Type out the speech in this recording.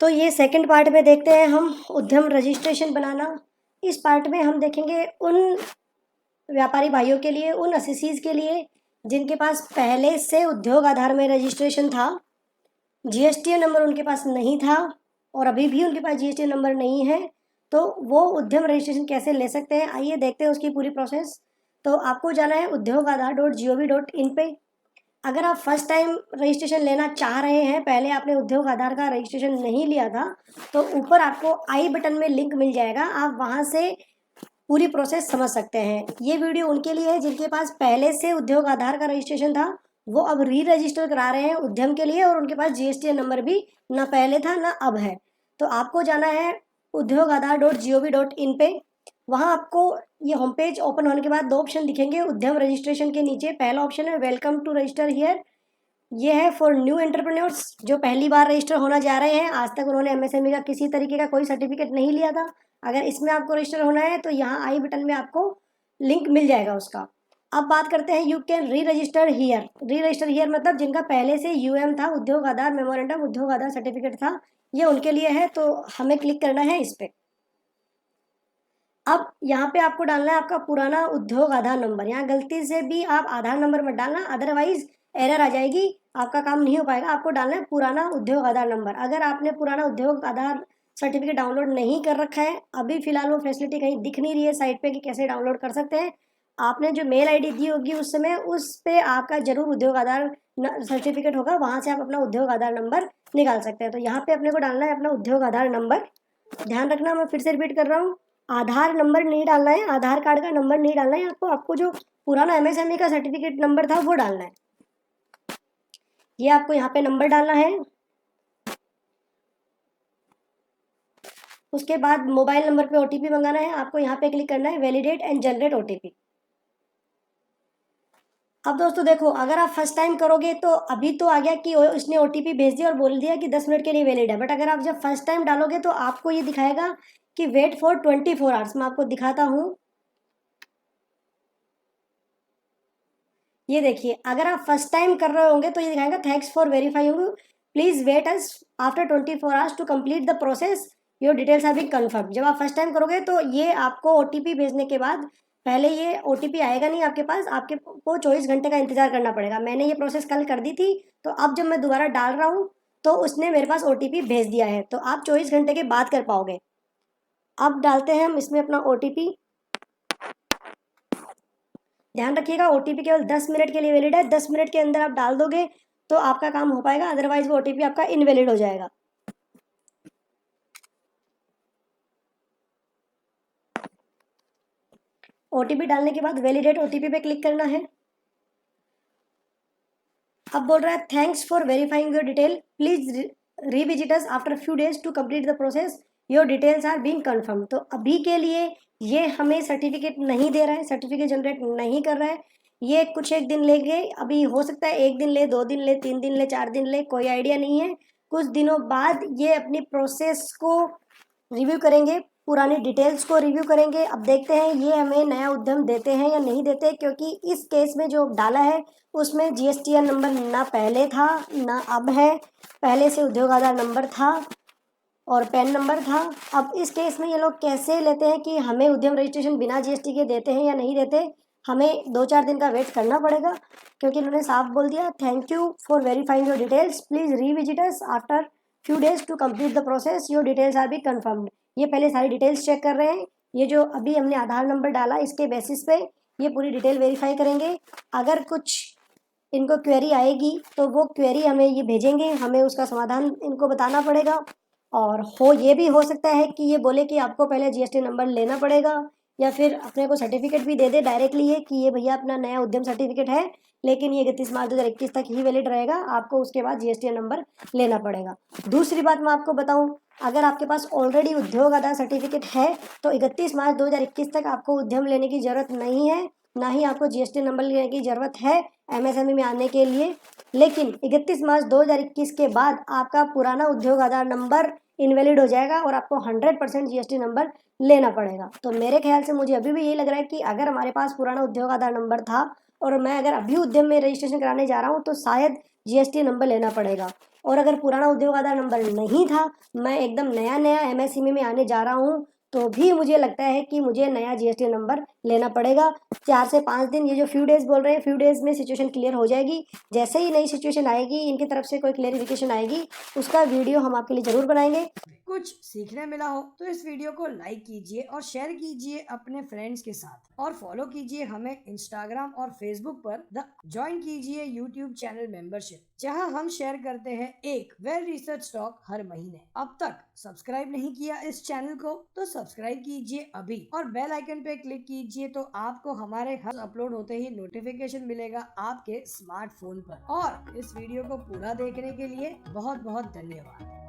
तो ये second part में देखते हैं हम उद्यम रजिस्ट्रेशन बनाना। इस पार्ट में हम देखेंगे उन व्यापारी भाइयों के लिए, उन असेसीज के लिए जिनके पास पहले से उद्योग आधार में रजिस्ट्रेशन था, जीएसटी नंबर उनके पास नहीं था और अभी भी उनके पास जीएसटी नंबर नहीं है, तो वो उद्यम रजिस्ट्रेशन कैसे ले सकते हैं, आइए देखते हैं उसकी पूरी प्रोसेस। तो आपको जाना है udyogAadhar.gov.in पे। अगर आप फर्स्ट टाइम रजिस्ट्रेशन लेना चाह रहे हैं, पहले आपने उद्योग आधार का रजिस्ट्रेशन नहीं लिया था, तो ऊपर आपको आई बटन में लिंक मिल जाएगा, आप वहां से पूरी प्रोसेस समझ सकते हैं। ये वीडियो उनके लिए है जिनके पास पहले से उद्योग आधार का रजिस्ट्रेशन था, वो अब री रजिस्टर करा रहे हैं उद्यम के लिए, और उनके पास जीएसटी नंबर भी ना पहले था ना अब है। तो आपको जाना है udyogAadhar.gov.in पे। वहाँ आपको ये होम पेज ओपन होने के बाद दो ऑप्शन दिखेंगे उद्यम रजिस्ट्रेशन के नीचे। पहला ऑप्शन है वेलकम टू रजिस्टर हियर, ये है फॉर न्यू एंटरप्रेन्योर्स जो पहली बार रजिस्टर होना चाह रहे हैं, आज तक उन्होंने एमएसएमई का किसी तरीके का कोई सर्टिफिकेट नहीं लिया था। अगर इसमें आपको रजिस्टर होना है तो यहाँ आई बटन में आपको लिंक मिल जाएगा उसका। अब बात करते हैं यू कैन री रजिस्टर हियर। री रजिस्टर हियर मतलब जिनका पहले से यूएम था, उद्योग आधार मेमोरेंडम उद्योग आधार सर्टिफिकेट था, ये उनके लिए है। तो हमें क्लिक करना है इस पे। अब यहाँ पे आपको डालना है आपका पुराना उद्योग आधार नंबर। यहाँ गलती से भी आप आधार नंबर मत डालना, अदरवाइज एरर आ जाएगी, आपका काम नहीं हो पाएगा। आपको डालना है पुराना उद्योग आधार नंबर। अगर आपने पुराना उद्योग आधार सर्टिफिकेट डाउनलोड नहीं कर रखा है, अभी फिलहाल वो फैसिलिटी कहीं दिख नहीं रही है साइट पे कि कैसे डाउनलोड कर सकते हैं, आपने जो मेल आईडी दी होगी उस समय, उस पे आपका जरूर उद्योग आधार सर्टिफिकेट होगा, वहां से आप अपना उद्योग आधार नंबर निकाल सकते हैं। तो यहाँ पे अपने को डालना है अपना उद्योग आधार नंबर। ध्यान रखना, मैं फिर से रिपीट कर रहा हूँ, आधार नंबर नहीं डालना है, आधार कार्ड का नंबर नहीं डालना है आपको, आपको जो पुराना एमएसएमई का सर्टिफिकेट नंबर था वो डालना है। ये आपको यहाँ पे नंबर डालना है। उसके बाद मोबाइल नंबर पे ओटीपी मंगाना है, आपको यहाँ पे क्लिक करना है वैलिडेट एंड जनरेट ओटीपी। अब दोस्तों देखो, अगर आप फर्स्ट टाइम करोगे तो अभी तो आ गया कि इसने ओटीपी भेज दिया और बोल दिया कि 10 मिनट के लिए वैलिड है, बट अगर आप जब फर्स्ट टाइम डालोगे तो आपको ये दिखाएगा कि वेट फॉर 24 आवर्स। मैं आपको दिखाता हूँ, ये देखिए, अगर आप फर्स्ट टाइम कर रहे होंगे तो ये दिखाएगा thanks for verifying, please wait us after 24 hours to complete the process, your details are being confirm. जब आप फर्स्ट टाइम करोगे तो ये आपको ओटीपी भेजने के बाद, पहले ये ओटीपी आएगा नहीं आपके पास, आपके को 24 घंटे का इंतजार करना पड़ेगा। मैंने ये प्रोसेस कल कर दी थी, तो अब जब मैं दोबारा डाल रहा हूँ तो उसने मेरे पास ओटीपी भेज दिया है, तो आप 24 घंटे के बाद कर पाओगे। अब डालते हैं हम इसमें अपना ओटीपी। ध्यान रखिएगा ओटीपी केवल 10 मिनट के लिए वैलिड है, 10 मिनट के अंदर आप डाल दोगे तो आपका काम हो पाएगा, अदरवाइज वो ओटीपी आपका इनवैलिड हो जाएगा। ओटीपी डालने के बाद वैलिडेट ओटीपी पे क्लिक करना है। अब बोल रहा है thanks for verifying your detail, please revisit us after few days to complete the process, your details are being confirm. तो अभी के लिए ये हमें सर्टिफिकेट नहीं दे रहा है, सर्टिफिकेट जनरेट नहीं कर रहा है, ये कुछ एक दिन लेंगे। अभी हो सकता है 1 दिन ले, 2 दिन ले, 3 दिन ले, 4 दिन ले, कोई आइडिया नहीं है। कुछ दिनों बाद ये अपनी प्रोसेस को रिव्यू करेंगे, पुरानी डिटेल्स को रिव्यू करेंगे। अब देखते हैं ये हमें नया उद्यम देते हैं या नहीं देते, क्योंकि इस केस में जो डाला है उसमें जीएसटीआर नंबर ना पहले था ना अब है, पहले से उद्योग आधार नंबर था और पैन नंबर था। अब इस केस में ये लोग कैसे लेते हैं कि हमें उद्यम रजिस्ट्रेशन बिना जीएसटी के देते हैं या नहीं देते, हमें 2-4 दिन का वेट करना पड़ेगा, क्योंकि इन्होंने साफ बोल दिया thank you for verifying your details, please revisit us after few days to complete the process, your details are be confirmed. ये पहले सारी डिटेल्स चेक कर रहे हैं, ये जो अभी हमने आधार नंबर डाला इसके बेसिस पे ये पूरी डिटेल वेरीफाई करेंगे। अगर कुछ इनको क्वेरी आएगी तो वो क्वेरी हमें ये भेजेंगे, हमें उसका समाधान इनको बताना पड़ेगा। और ये भी हो सकता है कि ये बोले कि आपको पहले जीएसटी नंबर लेना पड़ेगा, या फिर अपने को सर्टिफिकेट भी दे दे डायरेक्टली ये कि ये भैया अपना नया उद्यम सर्टिफिकेट है, लेकिन ये 31 मार्च 2021 तक ही वैलिड रहेगा, आपको उसके बाद जीएसटी नंबर लेना पड़ेगा। दूसरी बात मैं आपको बताऊं, अगर आपके पास ऑलरेडी उद्योग आधार सर्टिफिकेट है तो 31 मार्च 2021 तक आपको उद्यम लेने की जरूरत नहीं है, ना ही आपको जीएसटी नंबर लेने की जरूरत है एमएसएमई में आने के लिए। लेकिन 31 मार्च 2021 के बाद आपका पुराना उद्योग आधार नंबर इनवैलिड हो जाएगा और आपको 100% जीएसटी नंबर लेना पड़ेगा। तो मेरे ख्याल से मुझे अभी भी यही लग रहा है कि अगर हमारे पास पुराना उद्योग आधार नंबर था और मैं अगर अभी उद्यम में रजिस्ट्रेशन कराने जा रहा हूँ तो शायद जीएसटी नंबर लेना पड़ेगा। और अगर पुराना उद्योग आधार नंबर नहीं था, मैं एकदम नया नया एमएसएमई में आने जा रहा हूँ, तो भी मुझे लगता है कि मुझे नया जीएसटी नंबर लेना पड़ेगा। 4 से 5 दिन, ये जो फ्यू डेज बोल रहे हैं, फ्यू डेज में सिचुएशन क्लियर हो जाएगी। जैसे ही नई सिचुएशन आएगी, इनकी तरफ से कोई क्लेरिफिकेशन आएगी, उसका वीडियो हम आपके लिए जरूर बनाएंगे। कुछ सीखने मिला हो तो इस वीडियो को लाइक कीजिए और शेयर कीजिए अपने फ्रेंड्स के साथ, और फॉलो कीजिए हमें इंस्टाग्राम और फेसबुक पर। ज्वाइन कीजिए यूट्यूब चैनल मेंबरशिप, जहां हम शेयर करते हैं एक वेल रिसर्च टॉक हर महीने। अब तक सब्सक्राइब नहीं किया इस चैनल को तो सब्सक्राइब कीजिए अभी, और बेल आइकन पे क्लिक कीजिए तो आपको हमारे हर अपलोड होते ही नोटिफिकेशन मिलेगा आपके स्मार्टफोन पर। और इस वीडियो को पूरा देखने के लिए बहुत बहुत धन्यवाद।